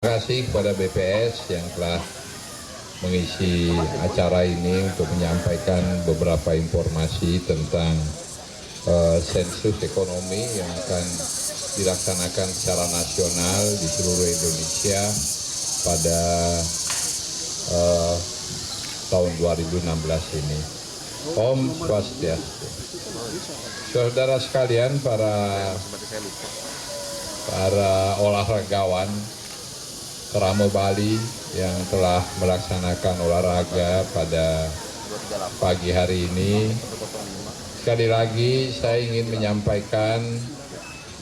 Terima kasih kepada BPS yang telah mengisi acara ini untuk menyampaikan beberapa informasi tentang sensus ekonomi yang akan dilaksanakan secara nasional di seluruh Indonesia pada tahun 2016 ini. Om Swastiastu. Saudara sekalian, para olahragawan Keramo Bali yang telah melaksanakan olahraga pada pagi hari ini. Sekali lagi saya ingin menyampaikan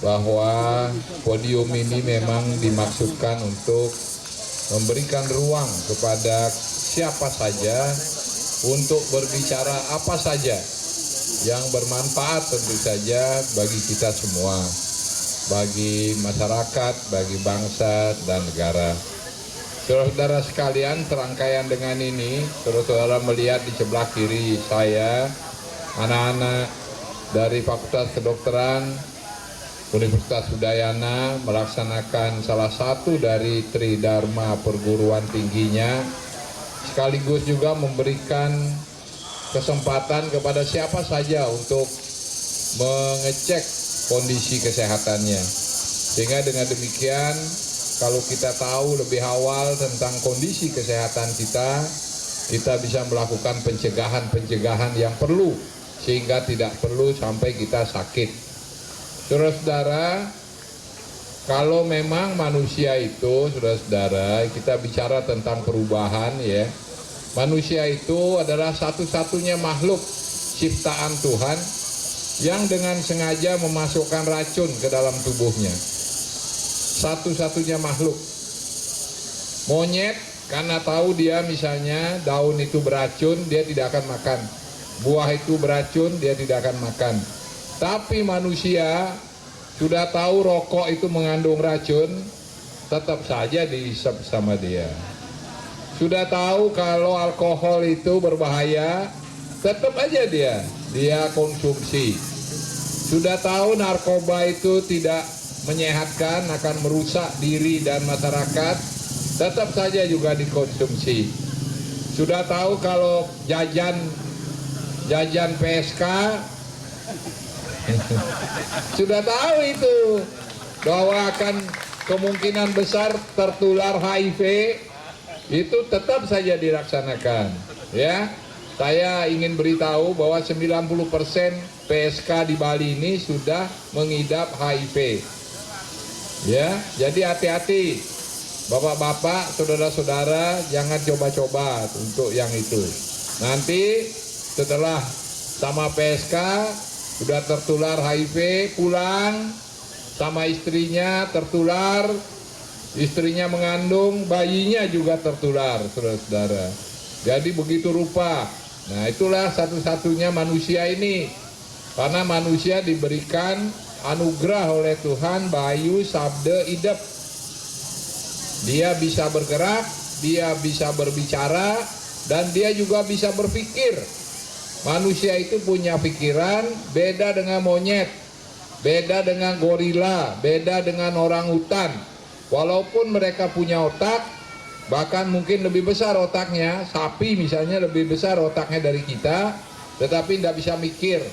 bahwa podium ini memang dimaksudkan untuk memberikan ruang kepada siapa saja untuk berbicara apa saja yang bermanfaat tentu saja bagi kita semua, bagi masyarakat, bagi bangsa dan negara. Saudara-saudara sekalian, serangkaian dengan ini, saudara-saudara melihat di sebelah kiri saya, anak-anak dari Fakultas Kedokteran Universitas Udayana melaksanakan salah satu dari Tridharma perguruan tingginya, sekaligus juga memberikan kesempatan kepada siapa saja untuk mengecek kondisi kesehatannya. Sehingga dengan demikian, kalau kita tahu lebih awal tentang kondisi kesehatan kita bisa melakukan pencegahan yang perlu, sehingga tidak perlu sampai kita sakit. Saudara-saudara, kalau memang manusia itu, saudara-saudara, kita bicara tentang perubahan ya, manusia itu adalah satu-satunya makhluk ciptaan Tuhan yang dengan sengaja memasukkan racun ke dalam tubuhnya. Satu-satunya makhluk. Monyet, karena tahu dia misalnya daun itu beracun, dia tidak akan makan. Buah itu beracun, dia tidak akan makan. Tapi manusia sudah tahu rokok itu mengandung racun, tetap saja dihisap sama dia. Sudah tahu kalau alkohol itu berbahaya, tetap aja dia konsumsi. Sudah tahu narkoba itu tidak menyehatkan, akan merusak diri dan masyarakat, tetap saja juga dikonsumsi. Sudah tahu kalau jajan PSK, sudah tahu itu bahwa akan kemungkinan besar tertular HIV, itu tetap saja dilaksanakan. Ya, saya ingin beritahu bahwa 90% PSK di Bali ini sudah mengidap HIV. Ya, jadi hati-hati, bapak-bapak, saudara-saudara, jangan coba-coba untuk yang itu. Nanti setelah sama PSK sudah tertular HIV, pulang sama istrinya tertular, istrinya mengandung, bayinya juga tertular, saudara-saudara. Jadi begitu rupa. Nah, itulah satu-satunya manusia ini. Karena manusia diberikan anugerah oleh Tuhan Bayu Sabda Idep. Dia bisa bergerak, dia bisa berbicara, dan dia juga bisa berpikir. Manusia itu punya pikiran, beda dengan monyet, beda dengan gorila, beda dengan orang hutan. Walaupun mereka punya otak, bahkan mungkin lebih besar otaknya, sapi misalnya lebih besar otaknya dari kita, tetapi tidak bisa mikir.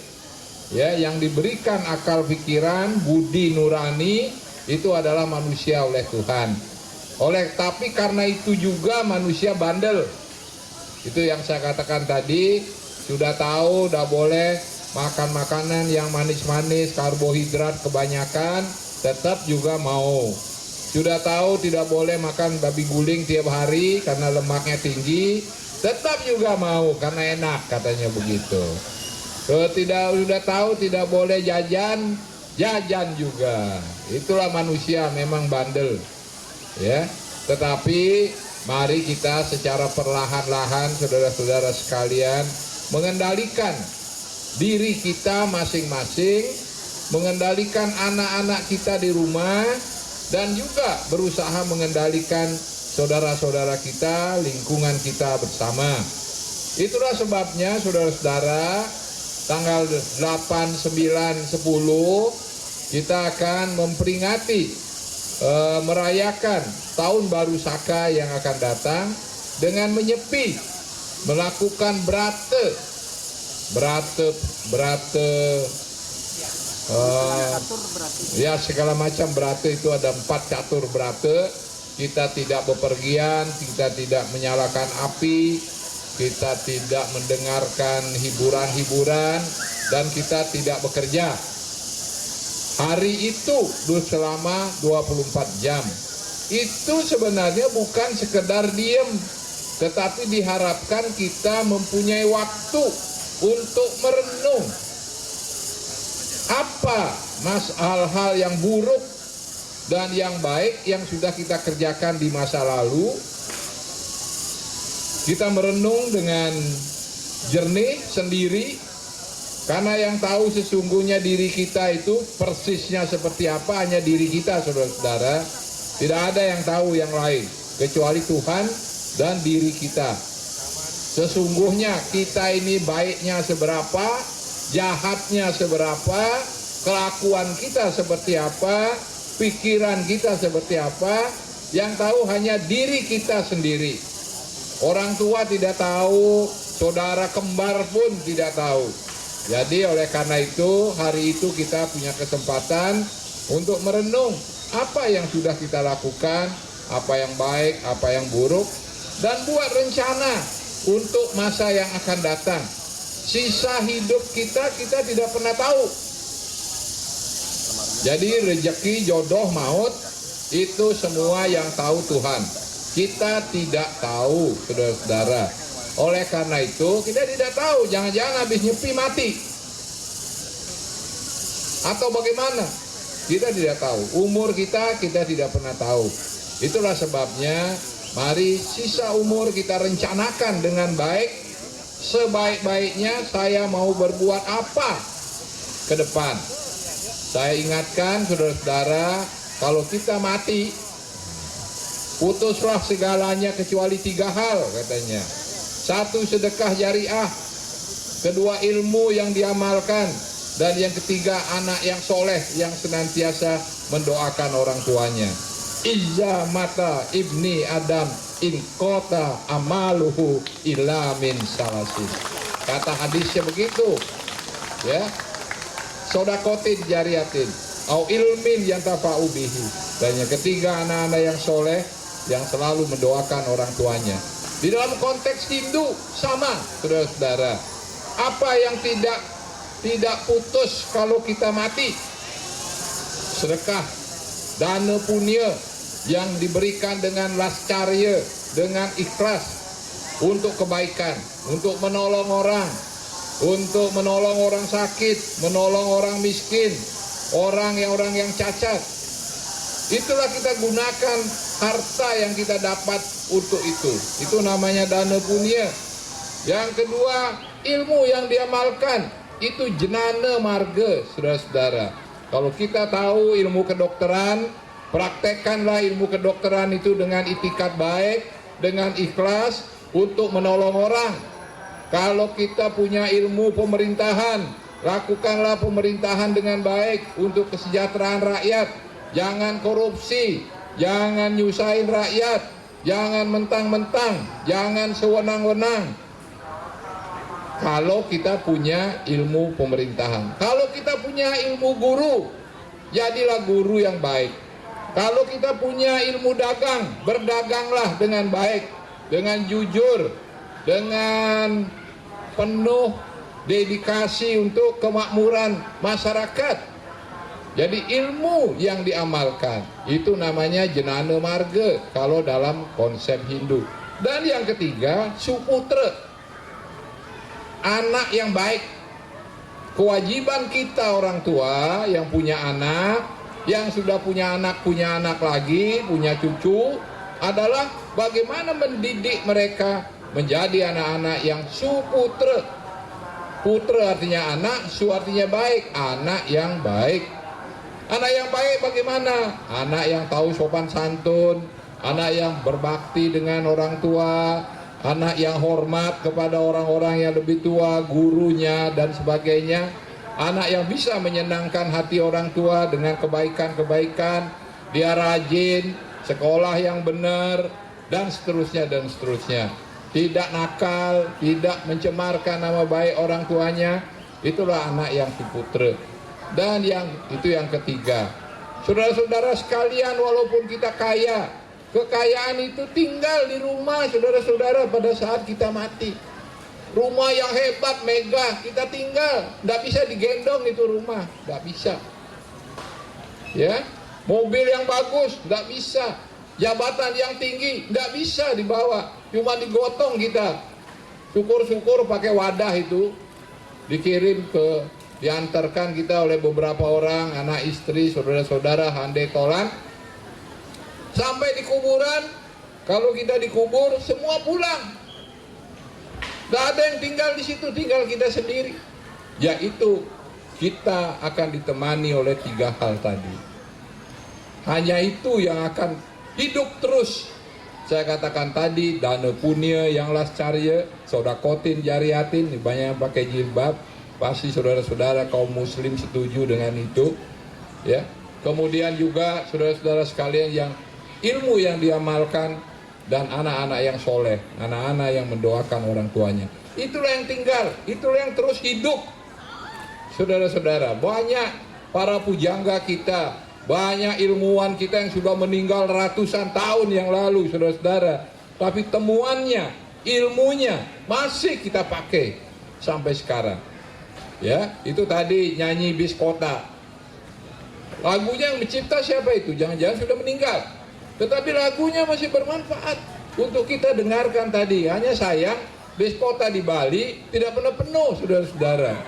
Ya, yang diberikan akal pikiran, budi nurani itu adalah manusia oleh Tuhan. Tapi karena itu juga manusia bandel. Itu yang saya katakan tadi, sudah tahu tidak boleh makan makanan yang manis-manis, karbohidrat kebanyakan, tetap juga mau. Sudah tahu tidak boleh makan babi guling tiap hari karena lemaknya tinggi, tetap juga mau karena enak katanya begitu. Sudah tahu tidak boleh jajan juga. Itulah manusia memang bandel. Ya, tetapi mari kita secara perlahan-lahan, saudara-saudara sekalian, mengendalikan diri kita masing-masing, mengendalikan anak-anak kita di rumah, dan juga berusaha mengendalikan saudara-saudara kita, lingkungan kita bersama. Itulah sebabnya, saudara-saudara, tanggal 8, 9, 10 kita akan memperingati merayakan tahun baru Saka yang akan datang dengan menyepi, melakukan brate, ya segala macam brate. Itu ada 4 catur brate. Kita tidak bepergian, kita tidak menyalakan api, kita tidak mendengarkan hiburan-hiburan, dan kita tidak bekerja hari itu selama 24 jam. Itu sebenarnya bukan sekedar diem, tetapi diharapkan kita mempunyai waktu untuk merenung apa hal-hal yang buruk dan yang baik yang sudah kita kerjakan di masa lalu. Kita merenung dengan jernih sendiri, karena yang tahu sesungguhnya diri kita itu persisnya seperti apa hanya diri kita, saudara-saudara. Tidak ada yang tahu yang lain kecuali Tuhan dan diri kita. Sesungguhnya kita ini baiknya seberapa, jahatnya seberapa, kelakuan kita seperti apa, pikiran kita seperti apa, yang tahu hanya diri kita sendiri. Orang tua tidak tahu, saudara kembar pun tidak tahu. Jadi oleh karena itu hari itu kita punya kesempatan untuk merenung apa yang sudah kita lakukan, apa yang baik, apa yang buruk, dan buat rencana untuk masa yang akan datang. Sisa hidup kita tidak pernah tahu. Jadi rezeki, jodoh, maut itu semua yang tahu Tuhan. Kita tidak tahu, saudara-saudara. Oleh karena itu kita tidak tahu, jangan-jangan habis nyepi mati atau bagaimana, kita tidak tahu. Umur kita tidak pernah tahu. Itulah sebabnya mari sisa umur kita rencanakan dengan baik. Sebaik-baiknya saya mau berbuat apa ke depan. Saya ingatkan saudara-saudara, kalau kita mati putuslah segalanya kecuali 3 hal katanya. 1, sedekah jariah. 2, ilmu yang diamalkan. Dan yang ketiga, anak yang soleh yang senantiasa mendoakan orang tuanya. Iza mata ibni Adam in kota amaluhu illa min salasin. Kata hadisnya begitu. Ya. Sodakotin jariatin. Au ilmin yang tafa'u bihi. Dan yang ketiga, anak-anak yang soleh yang selalu mendoakan orang tuanya. Di dalam konteks Hindu sama, saudara-saudara. Apa yang tidak putus kalau kita mati? Sedekah, dana punya yang diberikan dengan lascarya, dengan ikhlas untuk kebaikan, untuk menolong orang sakit, menolong orang miskin, orang yang cacat. Itulah kita gunakan harta yang kita dapat untuk itu. Itu namanya dana punya. Yang kedua, ilmu yang diamalkan. Itu jenana marga, saudara-saudara. Kalau kita tahu ilmu kedokteran, praktekkanlah ilmu kedokteran itu dengan itikat baik, dengan ikhlas untuk menolong orang. Kalau kita punya ilmu pemerintahan, lakukanlah pemerintahan dengan baik untuk kesejahteraan rakyat. Jangan korupsi, jangan nyusahin rakyat, jangan mentang-mentang, jangan sewenang-wenang. Kalau kita punya ilmu pemerintahan, kalau kita punya ilmu guru, jadilah guru yang baik. Kalau kita punya ilmu dagang, berdaganglah dengan baik, dengan jujur, dengan penuh dedikasi untuk kemakmuran masyarakat. Jadi ilmu yang diamalkan itu namanya jenana marga kalau dalam konsep Hindu. Dan yang ketiga, suputra, anak yang baik. Kewajiban kita orang tua yang punya anak, yang sudah punya anak lagi, punya cucu, adalah bagaimana mendidik mereka menjadi anak-anak yang suputra. Putra artinya anak, su artinya baik, anak yang baik. Anak yang baik bagaimana? Anak yang tahu sopan santun, anak yang berbakti dengan orang tua, anak yang hormat kepada orang-orang yang lebih tua, gurunya dan sebagainya. Anak yang bisa menyenangkan hati orang tua dengan kebaikan-kebaikan. dia rajin, sekolah yang benar, dan seterusnya dan seterusnya. Tidak nakal, tidak mencemarkan nama baik orang tuanya, itulah anak yang suputra. Dan itu yang ketiga. Saudara-saudara sekalian, walaupun kita kaya, kekayaan itu tinggal di rumah saudara-saudara pada saat kita mati. Rumah yang hebat, megah, kita tinggal, tidak bisa digendong itu rumah, tidak bisa. Ya, mobil yang bagus, tidak bisa. Jabatan yang tinggi, tidak bisa dibawa, cuma digotong kita. Syukur-syukur pakai wadah itu, dikirim diantarkan kita oleh beberapa orang, anak istri, saudara-saudara, handai tolan. Sampai di kuburan, kalau kita dikubur, semua pulang. Tidak ada yang tinggal di situ, tinggal kita sendiri. Yaitu kita akan ditemani oleh 3 hal tadi. Hanya itu yang akan hidup terus. Saya katakan tadi, dana punya yang lascarya, sodakotin jariatin, banyak yang pakai jilbab. Pasti saudara-saudara kaum muslim setuju dengan itu. Ya. Kemudian juga saudara-saudara sekalian yang ilmu yang diamalkan, dan anak-anak yang soleh, anak-anak yang mendoakan orang tuanya. Itulah yang tinggal, itulah yang terus hidup. Saudara-saudara, banyak para pujangga kita, banyak ilmuwan kita yang sudah meninggal ratusan tahun yang lalu, saudara-saudara. Tapi temuannya, ilmunya masih kita pakai sampai sekarang. Ya, itu tadi nyanyi bis kota. Lagunya yang mencipta siapa itu? Jangan-jangan sudah meninggal. Tetapi lagunya masih bermanfaat untuk kita dengarkan tadi. Hanya sayang, bis kota di Bali tidak pernah penuh, saudara-saudara.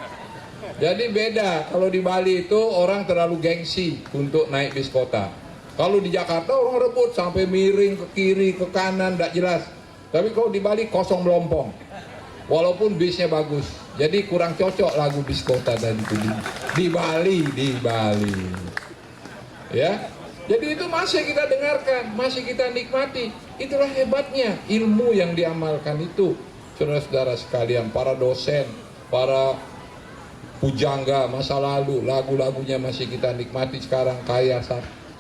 Jadi beda, kalau di Bali itu orang terlalu gengsi untuk naik bis kota. Kalau di Jakarta orang rebut sampai miring ke kiri, ke kanan, tidak jelas. Tapi kalau di Bali kosong melompong. Walaupun bisnya bagus. Jadi kurang cocok lagu bis kota tadi itu di Bali. Ya. Jadi itu masih kita dengarkan, masih kita nikmati. Itulah hebatnya ilmu yang diamalkan itu. Saudara-saudara sekalian, para dosen, para pujangga masa lalu, lagu-lagunya masih kita nikmati sekarang, kaya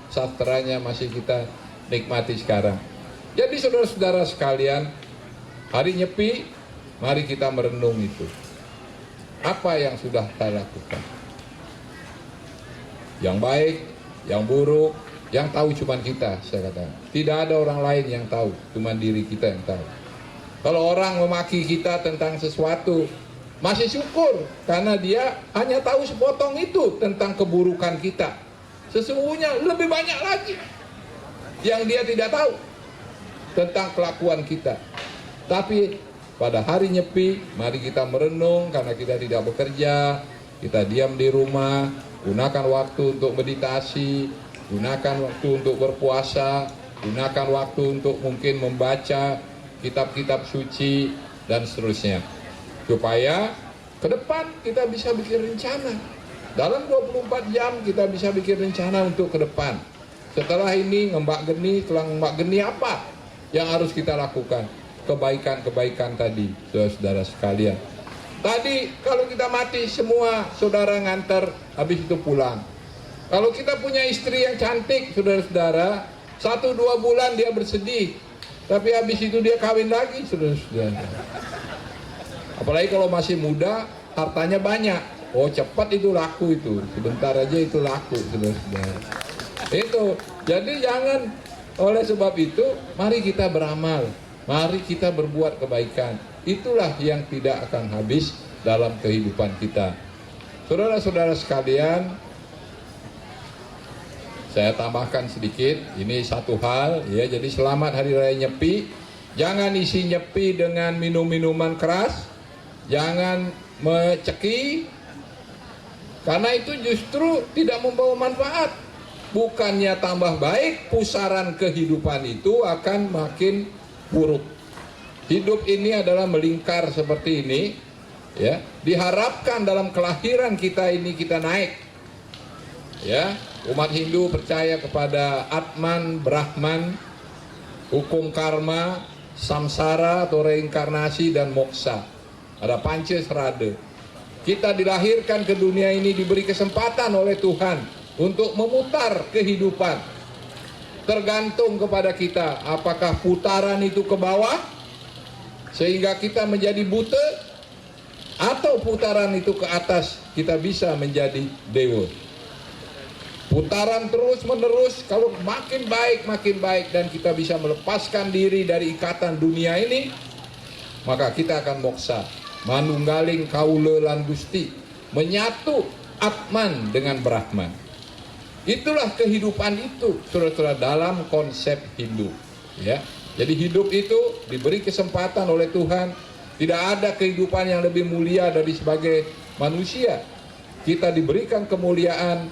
sastranya masih kita nikmati sekarang. Jadi saudara-saudara sekalian, hari Nyepi, mari kita merenung itu. Apa yang sudah kita lakukan? Yang baik, yang buruk, yang tahu cuma kita, saya katakan. Tidak ada orang lain yang tahu, cuma diri kita yang tahu. Kalau orang memaki kita tentang sesuatu, masih syukur, karena dia hanya tahu sepotong itu tentang keburukan kita. Sesungguhnya lebih banyak lagi yang dia tidak tahu tentang kelakuan kita. Tapi pada hari Nyepi, mari kita merenung karena kita tidak bekerja, kita diam di rumah, gunakan waktu untuk meditasi, gunakan waktu untuk berpuasa, gunakan waktu untuk mungkin membaca kitab-kitab suci, dan seterusnya. Supaya ke depan kita bisa bikin rencana. Dalam 24 jam kita bisa bikin rencana untuk ke depan. Setelah ini ngembak geni, setelah ngembak geni apa yang harus kita lakukan? Kebaikan-kebaikan tadi, saudara-saudara sekalian. Tadi kalau kita mati semua saudara nganter, habis itu pulang. Kalau kita punya istri yang cantik, saudara-saudara, 1-2 bulan dia bersedih, tapi habis itu dia kawin lagi, saudara-saudara. Apalagi kalau masih muda, hartanya banyak. Oh, cepat itu laku itu, sebentar aja itu laku, saudara-saudara. Itu, jadi jangan, oleh sebab itu, mari kita beramal, mari kita berbuat kebaikan. Itulah yang tidak akan habis dalam kehidupan kita. Saudara-saudara sekalian, saya tambahkan sedikit, ini satu hal ya. Jadi selamat Hari Raya Nyepi. Jangan isi Nyepi dengan minum-minuman keras, jangan meceki, karena itu justru tidak membawa manfaat. Bukannya tambah baik, pusaran kehidupan itu akan makin buruk. Hidup ini adalah melingkar seperti ini, ya. Diharapkan dalam kelahiran kita ini kita naik, ya. Umat Hindu percaya kepada Atman, Brahman, hukum karma, samsara atau reinkarnasi, dan moksa. Ada Pancasrada. Kita dilahirkan ke dunia ini diberi kesempatan oleh Tuhan untuk memutar kehidupan. tergantung kepada kita. Apakah putaran itu ke bawah sehingga kita menjadi buta, atau putaran itu ke atas kita bisa menjadi dewa. Putaran terus menerus, kalau makin baik dan kita bisa melepaskan diri dari ikatan dunia ini, maka kita akan moksa. Manunggaling kaula lan Gusti, menyatu Atman dengan Brahman. Itulah kehidupan itu, saudara-saudara, dalam konsep hidup, ya. Jadi hidup itu diberi kesempatan oleh Tuhan. Tidak ada kehidupan yang lebih mulia dari sebagai manusia. Kita diberikan kemuliaan,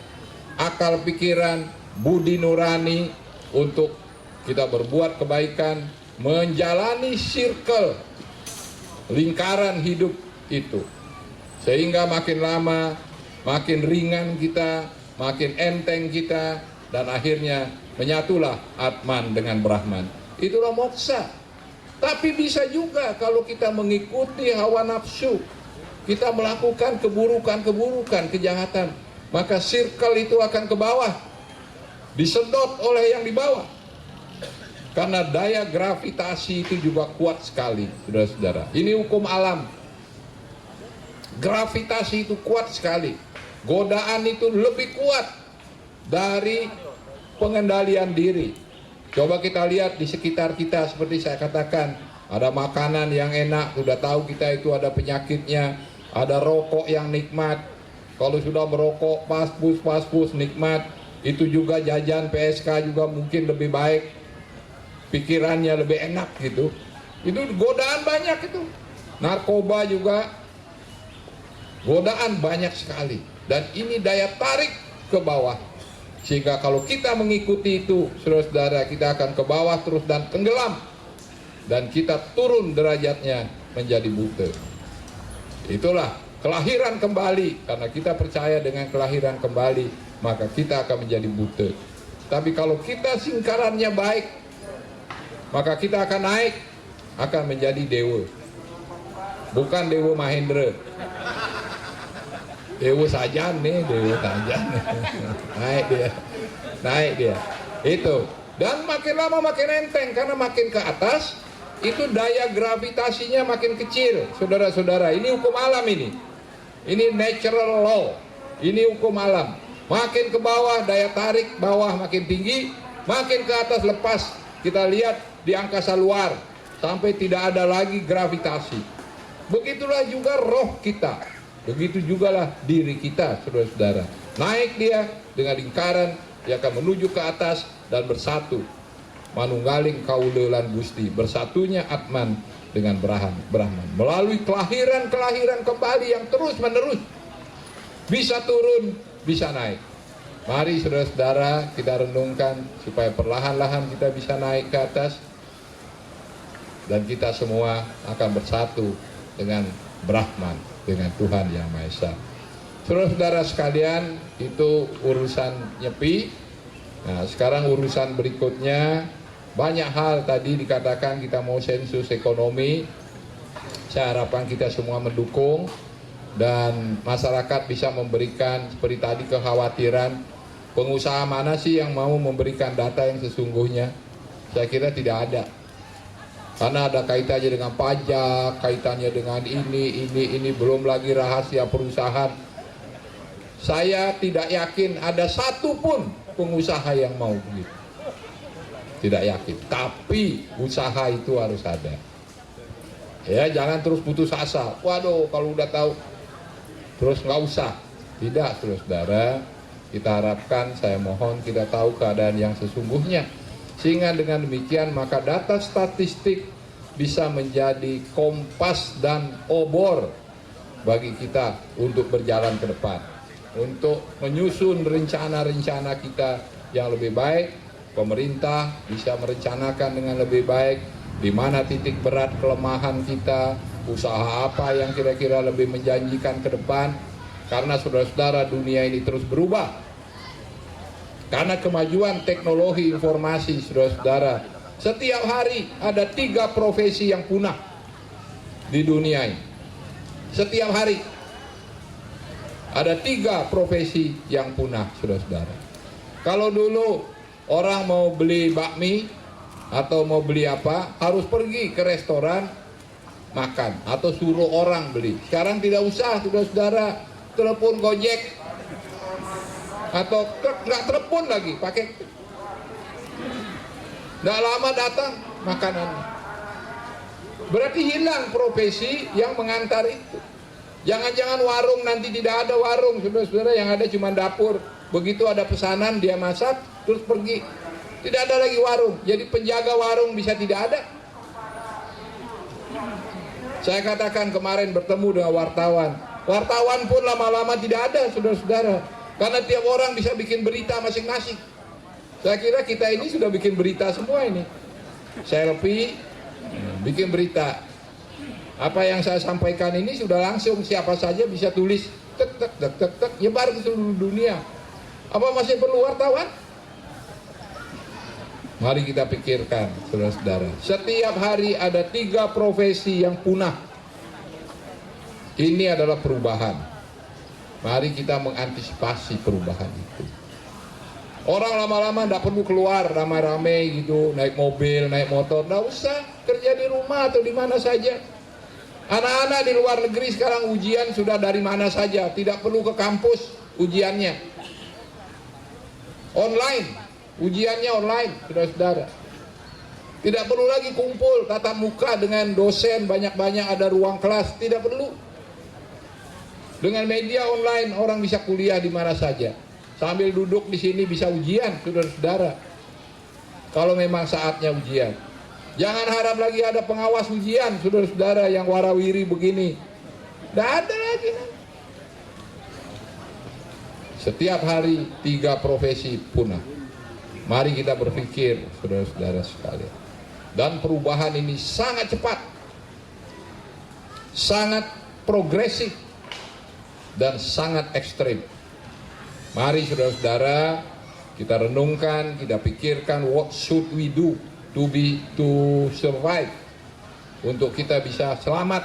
akal pikiran, budi nurani untuk kita berbuat kebaikan, menjalani circle, lingkaran hidup itu. Sehingga makin lama, makin ringan kita, makin enteng kita, dan akhirnya menyatulah Atman dengan Brahman. Itulah moksa. Tapi bisa juga kalau kita mengikuti hawa nafsu, kita melakukan keburukan, kejahatan, maka circle itu akan ke bawah, disedot oleh yang di bawah. Karena daya gravitasi itu juga kuat sekali, saudara-saudara. Ini hukum alam. Gravitasi itu kuat sekali. Godaan itu lebih kuat dari pengendalian diri. Coba kita lihat di sekitar kita, seperti saya katakan, ada makanan yang enak, sudah tahu kita itu ada penyakitnya, ada rokok yang nikmat. Kalau sudah merokok pas-pus nikmat, itu juga jajan PSK juga mungkin lebih baik, pikirannya lebih enak gitu. Itu godaan banyak itu. Narkoba juga godaan banyak sekali, dan ini daya tarik ke bawah. Sehingga kalau kita mengikuti itu, saudara-saudara, kita akan ke bawah terus dan tenggelam. Dan kita turun derajatnya menjadi buta. Itulah kelahiran kembali. Karena kita percaya dengan kelahiran kembali, maka kita akan menjadi buta. Tapi kalau kita singkarannya baik, maka kita akan naik, akan menjadi dewa. Bukan Dewa Mahendra. Dewa Sajan nih, Dewa Sajan. naik dia. Itu. Dan makin lama makin enteng, karena makin ke atas itu daya gravitasinya makin kecil, saudara-saudara. Ini hukum alam ini. Ini natural law. Ini hukum alam. Makin ke bawah daya tarik bawah makin tinggi, makin ke atas lepas. Kita lihat di angkasa luar sampai tidak ada lagi gravitasi. Begitulah juga roh kita. Begitu jugalah diri kita, saudara-saudara. Naik dia dengan lingkaran, dia akan menuju ke atas dan bersatu. Manunggaling kaula lan Gusti, bersatunya Atman dengan Brahman. Melalui kelahiran kembali yang terus menerus. Bisa turun, bisa naik. Mari saudara-saudara kita renungkan supaya perlahan-lahan kita bisa naik ke atas. Dan kita semua akan bersatu dengan Brahman, dengan Tuhan Yang Maha Esa. Saudara-saudara sekalian, itu urusan nyepi. Nah, sekarang urusan berikutnya, banyak hal tadi dikatakan kita mau sensus ekonomi. Saya harapkan kita semua mendukung dan masyarakat bisa memberikan seperti tadi kekhawatiran, pengusaha mana sih yang mau memberikan data yang sesungguhnya? Saya kira tidak ada. Karena ada kaitannya dengan pajak, kaitannya dengan ini, belum lagi rahasia perusahaan. Saya tidak yakin ada satupun pengusaha yang mau begitu. Tidak yakin. Tapi usaha itu harus ada. Ya, jangan terus putus asa. Waduh, kalau udah tahu terus nggak usah. Tidak, saudara. Kita harapkan, saya mohon kita tahu keadaan yang sesungguhnya. Sehingga dengan demikian maka data statistik bisa menjadi kompas dan obor bagi kita untuk berjalan ke depan, untuk menyusun rencana-rencana kita yang lebih baik. Pemerintah bisa merencanakan dengan lebih baik di mana titik berat kelemahan kita, usaha apa yang kira-kira lebih menjanjikan ke depan. Karena saudara-saudara, dunia ini terus berubah. Karena kemajuan teknologi informasi, saudara-saudara, setiap hari ada 3 profesi yang punah di dunia ini. Setiap hari ada 3 profesi yang punah, saudara-saudara. Kalau dulu Orang mau beli bakmi atau mau beli apa, harus pergi ke restoran makan atau suruh orang beli. Sekarang tidak usah, saudara-saudara, telepon Gojek atau nggak telepon lagi, pakai nggak lama datang makanan. Berarti hilang profesi yang mengantar itu. Jangan-jangan warung nanti tidak ada warung, saudara-saudara, yang ada cuma dapur. Begitu ada pesanan dia masak terus pergi, tidak ada lagi warung. Jadi penjaga warung bisa tidak ada. Saya katakan kemarin bertemu dengan wartawan pun lama-lama tidak ada, saudara-saudara, karena tiap orang bisa bikin berita masing-masing. Saya kira kita ini sudah bikin berita semua ini, selfie, bikin berita. Apa yang saya sampaikan ini sudah langsung siapa saja bisa tulis, tek tek tek tek tek, nyebar ke seluruh dunia. Apa masih perlu wartawan? Mari kita pikirkan, saudara-saudara. Setiap hari ada 3 profesi yang punah. Ini adalah perubahan. Mari kita mengantisipasi perubahan itu. Orang lama-lama tidak perlu keluar ramai-ramai gitu, naik mobil, naik motor. Tidak usah, kerja di rumah atau di mana saja. Anak-anak di luar negeri sekarang ujian sudah dari mana saja, tidak perlu ke kampus ujiannya. Online, ujiannya online, saudara-saudara. Tidak perlu lagi kumpul tatap muka dengan dosen, banyak-banyak ada ruang kelas, tidak perlu. Dengan media online orang bisa kuliah di mana saja. Sambil duduk di sini bisa ujian, saudara-saudara. Kalau memang saatnya ujian. Jangan harap lagi ada pengawas ujian, saudara-saudara, yang warawiri begini. Tidak ada lagi. Setiap hari 3 profesi punah. Mari kita berpikir, saudara-saudara sekalian. Dan perubahan ini sangat cepat, sangat progresif, dan sangat ekstrim. Mari saudara-saudara, kita renungkan, kita pikirkan what should we do to survive, untuk kita bisa selamat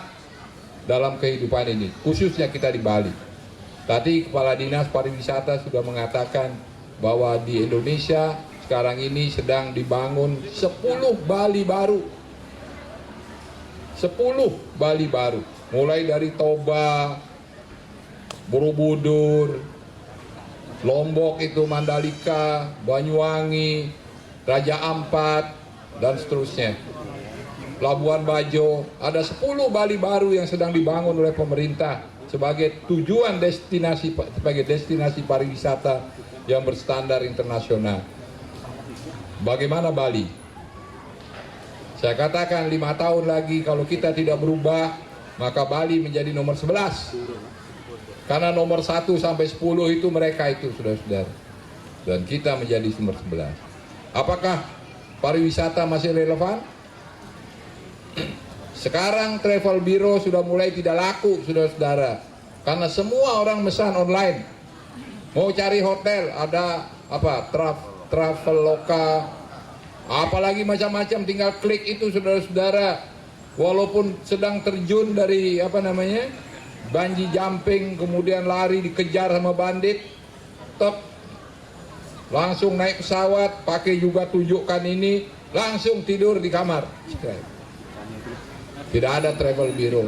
dalam kehidupan ini, khususnya kita di Bali. Tadi Kepala Dinas Pariwisata sudah mengatakan bahwa di Indonesia sekarang ini sedang dibangun 10 Bali baru. 10 Bali baru, mulai dari Toba, Borobudur, Lombok itu Mandalika, Banyuwangi, Raja Ampat, dan seterusnya. Labuan Bajo, ada 10 Bali baru yang sedang dibangun oleh pemerintah sebagai tujuan destinasi, sebagai destinasi pariwisata yang berstandar internasional. Bagaimana Bali? Saya katakan 5 tahun lagi kalau kita tidak berubah, maka Bali menjadi nomor 11. Karena nomor 1 sampai 10 itu mereka itu, saudara-saudara. Dan kita menjadi nomor 11. Apakah pariwisata masih relevan? Sekarang travel bureau sudah mulai tidak laku, saudara-saudara, karena semua orang pesan online. Mau cari hotel ada apa, Traveloka, apalagi macam-macam, tinggal klik itu, saudara-saudara. Walaupun sedang terjun dari apa namanya, bungee jumping, kemudian lari dikejar sama bandit, tetap langsung naik pesawat, pakai juga tunjukkan ini, langsung tidur di kamar. Tidak ada travel bureau,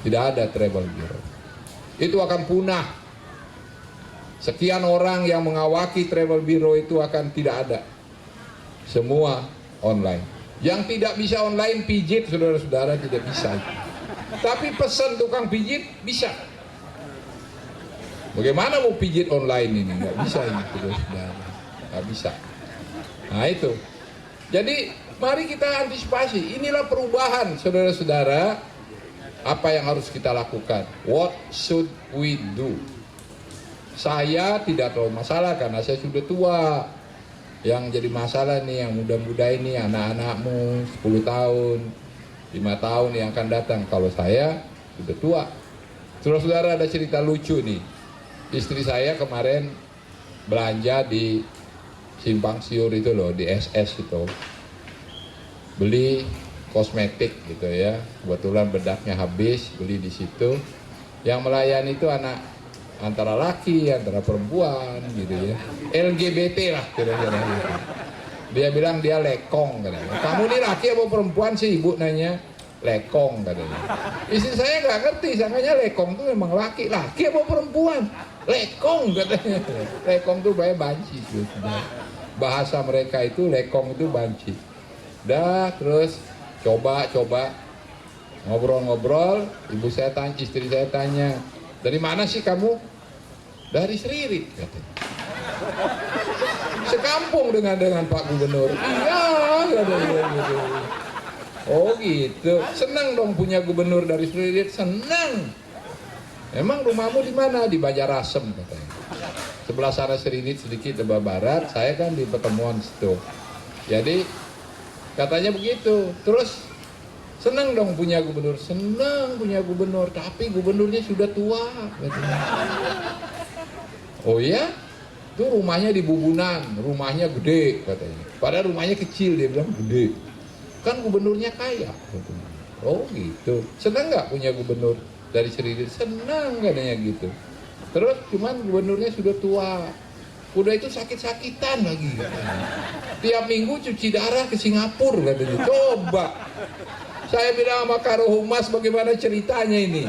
tidak ada travel bureau. Itu akan punah. Sekian orang yang mengawaki travel bureau itu akan tidak ada. Semua online. Yang tidak bisa online pijit, saudara-saudara, tidak bisa. Tapi pesan tukang pijit bisa. Bagaimana mau pijit online ini? Nggak bisa ini, saudara-saudara. Nggak bisa. Nah itu. Jadi mari kita antisipasi. Inilah perubahan, saudara-saudara. Apa yang harus kita lakukan? What should we do? Saya tidak terlalu masalah karena saya sudah tua. Yang jadi masalah nih yang muda-muda ini, anak-anakmu 10 tahun, 5 tahun yang akan datang. Kalau saya sudah tua. Saudara-saudara, ada cerita lucu nih. Istri saya kemarin belanja di Simpang Siur itu loh, di SS itu, beli kosmetik gitu ya. Kebetulan bedaknya habis, beli di situ. Yang melayani itu anak antara laki, antara perempuan gitu ya. LGBT lah kira-kira gitu. Dia bilang dia lekong katanya. Kamu ini laki apa perempuan sih, ibu nanya. Lekong katanya. Istri saya nggak ngerti, sangkanya lekong tuh memang laki apa perempuan. Lekong katanya. Lekong tuh banci gitu. Bahasa mereka itu lekong itu banci. Dah terus coba ngobrol-ngobrol, istri saya tanya, dari mana sih kamu? Dari Seririt katanya. Sekampung dengan Pak Gubernur. Iya katanya gitu. Oh gitu, senang dong punya gubernur dari Seririt, senang. Emang rumahmu di mana? Di Banjarasem katanya. Sebelah sana Seririt sedikit lebih barat, saya kan di Pertemuan situ. Jadi katanya begitu. Terus senang dong punya gubernur, senang punya gubernur, tapi gubernurnya sudah tua katanya. Oh ya? Itu rumahnya di Bubunan, rumahnya gede katanya. Padahal rumahnya kecil, dia bilang gede. Kan gubernurnya kaya. Oh gitu. Senang nggak punya gubernur dari Seririt? Senang katanya gitu. Terus cuman gubernurnya sudah tua. Udah itu sakit-sakitan lagi katanya. Tiap minggu cuci darah ke Singapura katanya. Coba. Saya bilang sama Karohumas bagaimana ceritanya ini.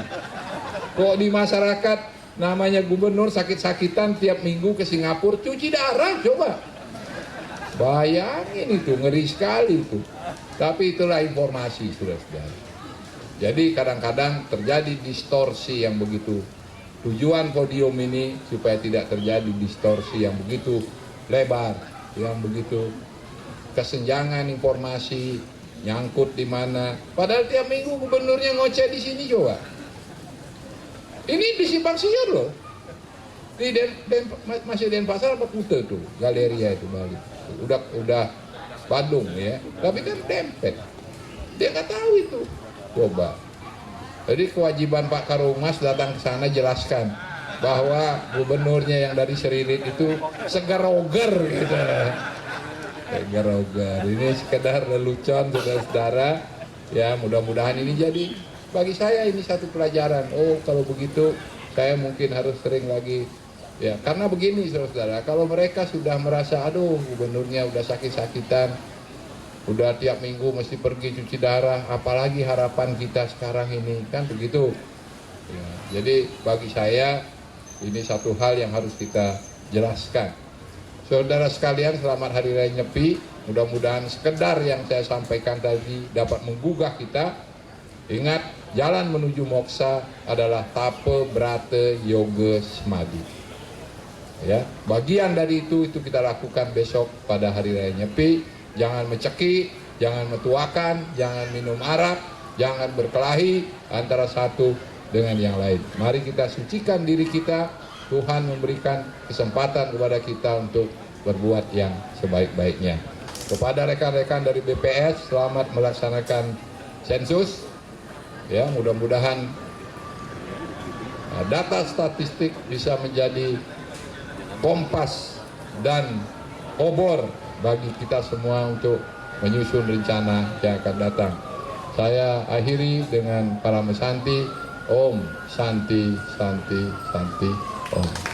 Kok di masyarakat namanya gubernur sakit-sakitan tiap minggu ke Singapura cuci darah, coba. Bayangin itu, ngeri sekali itu. Tapi itulah informasi, saudara-saudara. Jadi kadang-kadang terjadi distorsi yang begitu. Tujuan podium ini supaya tidak terjadi distorsi yang begitu lebar, yang begitu kesenjangan informasi, nyangkut di mana. Padahal tiap minggu gubernurnya ngoceh di sini coba. Ini di Simpang Siur loh. Di masih Denpasar apa Kuta tuh, Galeria itu Bali. Udah Bandung ya, tapi kan dempet. Dia nggak tahu itu. Coba. Jadi kewajiban Pak Karohumas datang ke sana jelaskan bahwa gubernurnya yang dari Seririt itu segar-ogar gitu. Segar-ogar. Ini sekedar lelucon saudara-saudara. Ya mudah-mudahan ini jadi bagi saya ini satu pelajaran. Oh kalau begitu saya mungkin harus sering lagi. Ya, karena begini saudara, kalau mereka sudah merasa, aduh gubernurnya udah sakit-sakitan, udah tiap minggu mesti pergi cuci darah, apalagi harapan kita sekarang ini, kan begitu. Ya, jadi bagi saya ini satu hal yang harus kita jelaskan. Saudara sekalian, selamat Hari Raya Nyepi. Mudah-mudahan sekedar yang saya sampaikan tadi dapat menggugah kita. Ingat, jalan menuju moksa adalah tape, brate, yoga, semadi. Ya, bagian dari itu kita lakukan besok pada Hari Raya Nyepi. Jangan mencekik, jangan metuakan, jangan minum arak, jangan berkelahi antara satu dengan yang lain. Mari kita sucikan diri kita. Tuhan memberikan kesempatan kepada kita untuk berbuat yang sebaik-baiknya. Kepada rekan-rekan dari BPS, selamat melaksanakan sensus. Ya, mudah-mudahan data statistik bisa menjadi kompas dan obor bagi kita semua untuk menyusun rencana yang akan datang. Saya akhiri dengan para mesanti. Om Santi Santi Santi Om.